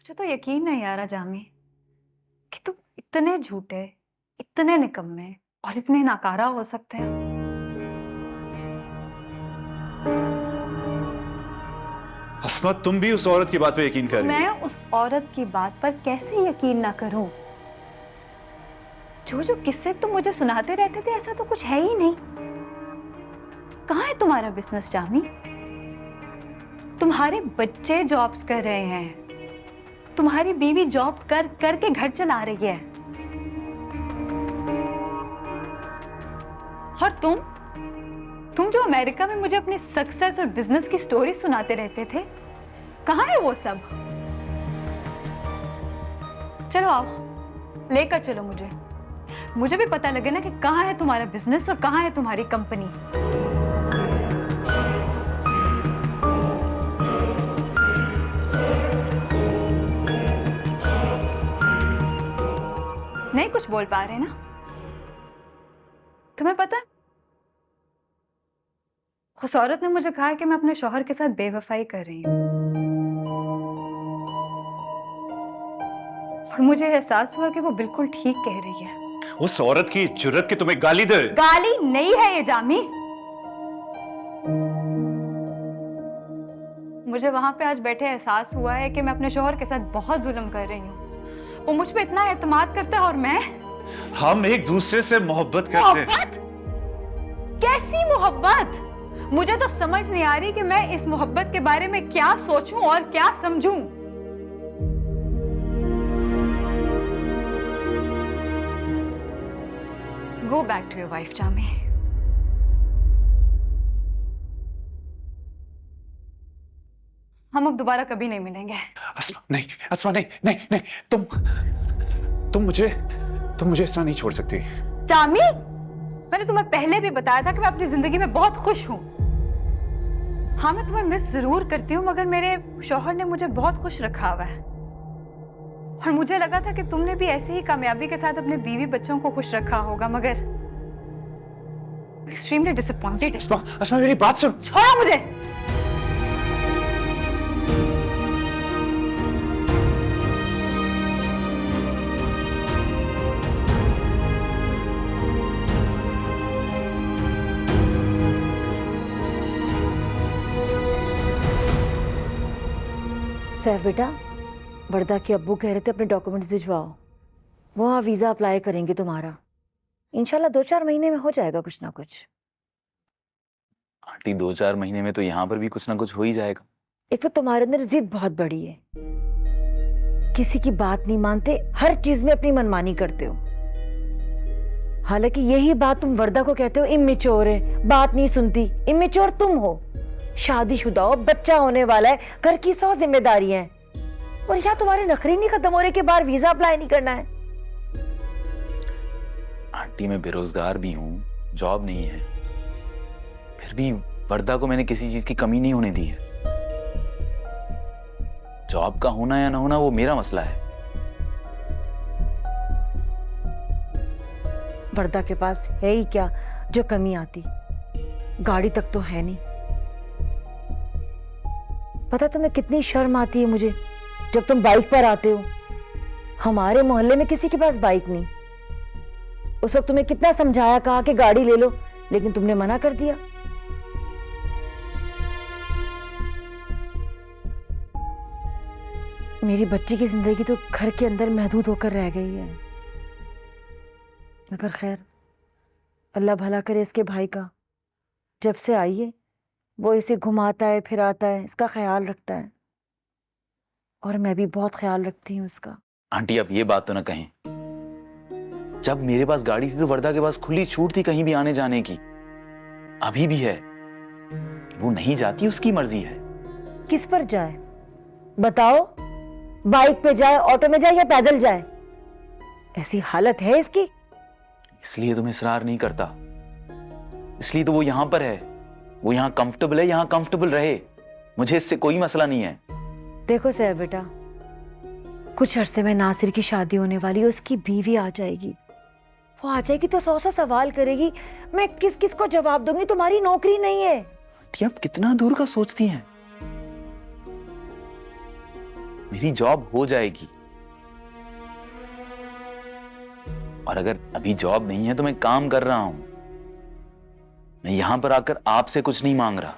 मुझे तो यकीन नहीं आ रहा जामी कि तुम इतने झूठे, इतने निकम्मे और इतने नाकारा हो सकते हैं। अस्मा, तुम भी उस औरत की बात पे यकीन कर रही मैं हो? उस औरत की बात पर कैसे यकीन ना करूं? जो जो किस्से तुम मुझे सुनाते रहते थे ऐसा तो कुछ है ही नहीं। कहाँ है तुम्हारा बिजनेस जामी? तुम्हारे बच्चे जॉब्स कर रहे हैं, तुम्हारी बीवी जॉब कर करके घर चला रही है, और तुम जो अमेरिका में मुझे अपनी सक्सेस और बिजनेस की स्टोरी सुनाते रहते थे, कहाँ है वो सब? चलो आओ, लेकर चलो मुझे भी पता लगे ना कि कहाँ है तुम्हारा बिजनेस और कहाँ है तुम्हारी कंपनी। नहीं कुछ बोल पा रहे ना? तुम्हें पता है, उस औरत ने मुझे कहा कि मैं अपने शौहर के साथ बेवफाई कर रही हूँ, और मुझे एहसास हुआ कि वो बिल्कुल ठीक कह रही है। उस औरत की जुर्रत की तुम्हें गाली दे? गाली नहीं है ये जामी। मुझे वहां पे आज बैठे एहसास हुआ है कि मैं अपने शौहर के साथ बहुत जुल्म कर रही हूँ। वो मुझ पे इतना एतमाद करता है और मैं। हम एक दूसरे से मोहब्बत करते हैं। मोहब्बत? कैसी मोहब्बत? मुझे तो समझ नहीं आ रही कि मैं इस मोहब्बत के बारे में क्या सोचूं और क्या समझूं। Go back to your wife, Jami. हम अब दोबारा कभी नहीं मिलेंगे। अस्मा नहीं, अस्मा नहीं, नहीं, नहीं, तुम मुझे इस तरह नहीं छोड़ सकती। जामी, मैंने तुम्हें पहले भी बताया था कि मैं अपनी जिंदगी में बहुत खुश हूं। हाँ, मैं तुम्हें मिस जरूर करती हूँ, मगर मेरे शौहर ने मुझे बहुत खुश रखा हुआ है, और मुझे लगा था कि तुमने भी ऐसे ही कामयाबी के साथ अपने बीवी बच्चों को खुश रखा होगा, मगर एक्सट्रीमली डिसअपॉइंटेड। अस्मा, अस्मा मेरी बात सुन। छोड़ो मुझे। सैफ बेटा, वर्दा के अब्बू कह रहे थे अपने डॉक्यूमेंट्स भिजवाओ, वहाँ वीज़ा अप्लाई करेंगे तुम्हारा। इंशाल्लाह 2-4 महीने में हो जाएगा कुछ ना कुछ। आंटी 2-4 महीने में तो यहाँ पर भी कुछ ना कुछ हो ही जाएगा। एक तो तुम्हारे अंदर जिद बहुत बड़ी है, किसी की बात नहीं मानते, हर चीज में अपनी मनमानी करते हो। हालांकि यही बात तुम वर्दा को कहते हो इमेच्योर है, बात नहीं सुनती। इमेच्योर तुम हो, शादीशुदा हो, बच्चा होने वाला है, घर की 100 जिम्मेदारियां हैं, और यहाँ तुम्हारे नखरे नहीं खत्म हो रहे कि बाहर वीजा अप्लाई नहीं करना है। आंटी मैं बेरोजगार भी हूँ, जॉब नहीं है, फिर भी वर्दा को मैंने किसी चीज की कमी नहीं होने दी है। जॉब का होना या ना होना वो मेरा मसला है। वर्दा के पास है ही क्या जो कमी आती? गाड़ी तक तो है नहीं। पता तुम्हें कितनी शर्म आती है मुझे जब तुम बाइक पर आते हो। हमारे मोहल्ले में किसी के पास बाइक नहीं। उस वक्त तुम्हें कितना समझाया, कहा कि गाड़ी ले लो, लेकिन तुमने मना कर दिया। मेरी बच्ची की जिंदगी तो घर के अंदर महदूद होकर रह गई है। मगर खैर, अल्लाह भला करे इसके भाई का। जब से आई है वो इसे घुमाता है, फिराता है, इसका ख्याल रखता है, और मैं भी बहुत ख्याल रखती हूँ इसका। आंटी आप ये बात तो ना कहें, जब मेरे पास गाड़ी थी तो वर्दा के पास खुली छूट थी कहीं भी आने जाने की। अभी भी है, वो नहीं जाती, उसकी मर्जी है। किस पर जाए बताओ? बाइक पे जाए, ऑटो में जाए, या पैदल जाए? ऐसी हालत है इसकी। इसलिए तो मैं इसरार नहीं करता, इसलिए तो वो यहां पर है। वो यहां कंफर्टेबल है, यहां कंफर्टेबल रहे, मुझे इससे कोई मसला नहीं है। देखो सैफ बेटा, कुछ अरसे में नासिर की शादी होने वाली है, उसकी बीवी आ जाएगी। वो आ जाएगी तो 100 सवाल करेगी, मैं किस किस को जवाब दूंगी? तुम्हारी नौकरी नहीं है। आंटी आप कितना दूर का सोचती हैं? मेरी जॉब हो जाएगी। और अगर अभी जॉब नहीं है तो मैं काम कर रहा हूं। मैं यहां पर आकर आपसे कुछ नहीं मांग रहा,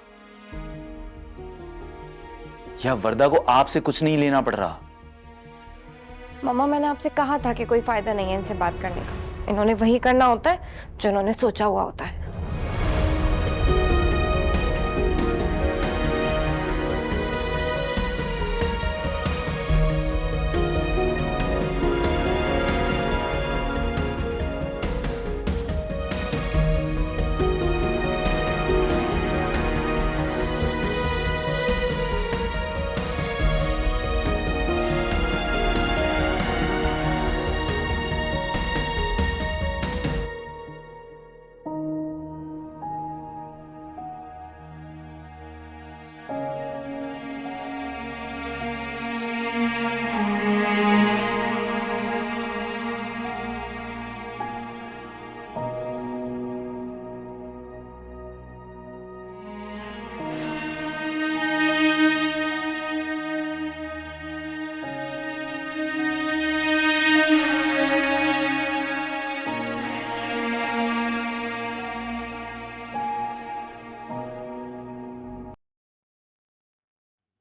या वरदा को आपसे कुछ नहीं लेना पड़ रहा। मम्मा, मैंने आपसे कहा था कि कोई फायदा नहीं है इनसे बात करने का। इन्होंने वही करना होता है जो इन्होंने सोचा हुआ होता है।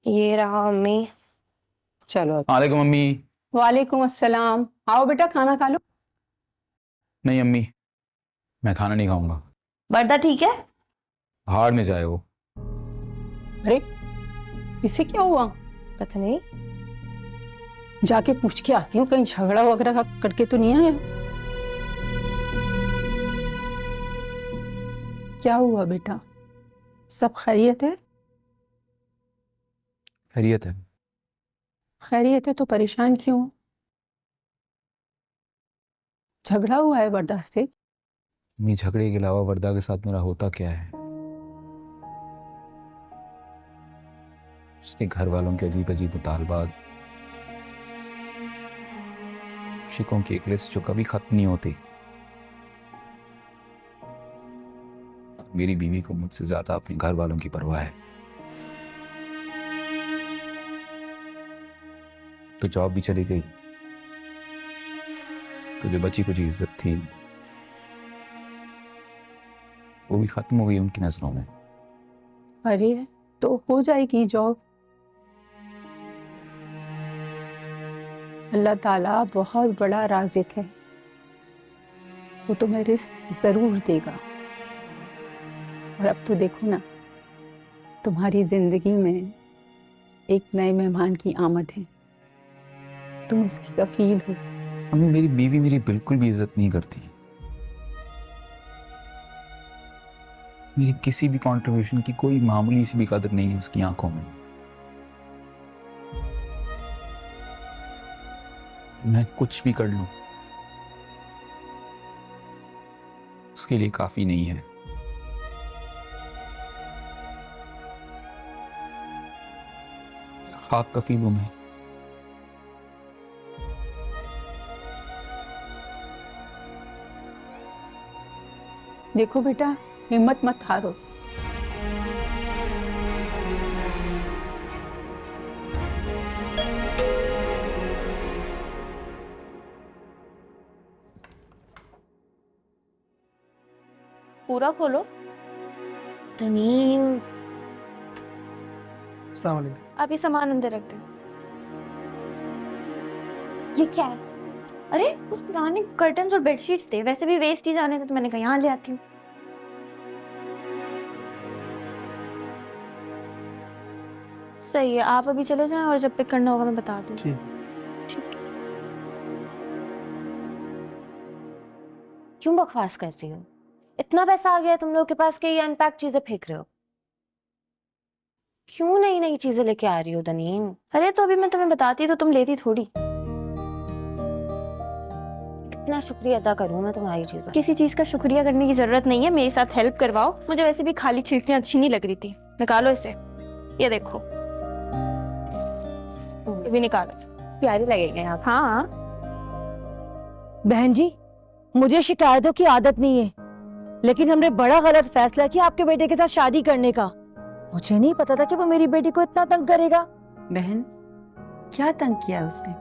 ये रहा अम्मी। चलो। वालेकुम अम्मी। वालेकुम अस्सलाम। आओ बेटा, खाना खा लो। नहीं अम्मी, मैं खाना नहीं खाऊंगा। वर्दा ठीक है? भाड़ में जाए वो। अरे, इसे क्या हुआ? पता नहीं। जाके पूछ के आती हूँ, कहीं झगड़ा वगैरह करके तो नहीं आया। क्या हुआ बेटा? सब खैरियत है? खैरियत है। खैरियत है तो परेशान क्यों? झगड़ा हुआ है वर्दा से? अम्मी, झगड़े के अलावा वरदा के साथ मेरा होता क्या है? उसके घर वालों के अजीब अजीब मुतालबात, शिकों की एक लिस्ट जो कभी खत्म नहीं होती। मेरी बीवी को मुझसे ज्यादा अपने घर वालों की परवाह है। तो जॉब भी चली गई, तो जो बची कुछ इज्जत थी वो भी खत्म हो गई उनकी नजरों में। अरे, तो हो जाएगी जॉब। अल्लाह ताला बहुत बड़ा राज़िक है, वो तुम्हें रिस्क जरूर देगा। और अब तो देखो ना, तुम्हारी जिंदगी में एक नए मेहमान की आमद है, तुम इसकी कफील हो। अम्मी, मेरी बीवी मेरी बिल्कुल भी इज्जत नहीं करती। मेरी किसी भी कंट्रीब्यूशन की कोई मामूली सी भी कदर नहीं है उसकी आंखों में। मैं कुछ भी कर लूं उसके लिए काफी नहीं है। खाक कफील हूं मैं। देखो बेटा, हिम्मत मत हारो। पूरा खोलो। तनीन, आप ये सामान अंदर रख दो। ये क्या है? अरे, उस पुराने कर्टन्स और बेडशीट्स थे, वैसे भी वेस्ट ही जाने थे तो मैंने कहा यहाँ ले आती हूँ। सही है, आप अभी चले जाएं और जब पिक करना होगा मैं बता दूँ। ठीक है। क्यों बकवास कर रही हो? इतना पैसा आ गया है तुम लोगों के पास कि ये अनपैक चीजें फेंक रहे हो? क्यों नई नई चीजें लेके आ रही हो दनीन? अरे, तो अभी मैं तुम्हें बताती तो तुम लेती थोड़ी। कितना शुक्रिया अदा करूं मैं तुम्हारी चीजों? किसी चीज का शुक्रिया करने की जरूरत नहीं है, मेरे साथ हेल्प करवाओ। मुझे वैसे भी खाली खिड़कियां अच्छी नहीं लग रही थी। निकालो इसे, ये देखो, ये भी निकालो। प्यारी लगेंगे आप। हाँ, बहन जी, मुझे शिकायतों की आदत नहीं है, लेकिन हमने बड़ा गलत फैसला किया आपके बेटे के साथ शादी करने का। मुझे नहीं पता था कि वो मेरी बेटी को इतना तंग करेगा। बहन, क्या तंग किया है उसने?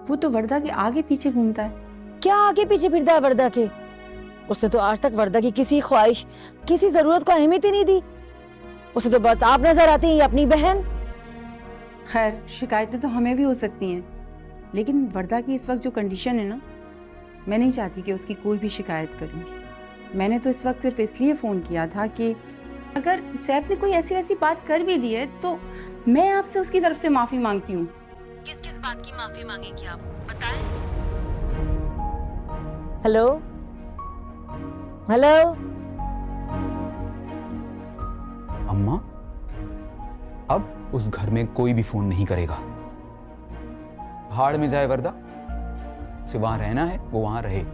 वो तो वर्दा के आगे पीछे घूमता है। क्या आगे पीछे फिरता है वर्दा के? उसने तो आज तक वर्दा की किसी ख्वाहिश, किसी जरूरत को अहमियत ही नहीं दी। उसे तो बस आप नजर आती हैं, अपनी बहन। खैर, शिकायतें तो हमें भी हो सकती हैं, लेकिन वर्दा की इस वक्त जो कंडीशन है ना, मैं नहीं चाहती कि उसकी कोई भी शिकायत करूँगी। मैंने तो इस वक्त सिर्फ इसलिए फ़ोन किया था कि अगर सैफ ने कोई ऐसी वैसी बात कर भी दी है तो मैं आपसे उसकी तरफ से माफ़ी मांगती हूँ। किस किस बात की माफी मांगेंगी आप, बताएं? Hello hello. अम्मा, अब उस घर में कोई भी फोन नहीं करेगा। भाड़ में जाए वर्दा, उसे वहां रहना है वो वहां रहे।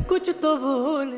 कुछ तो भूल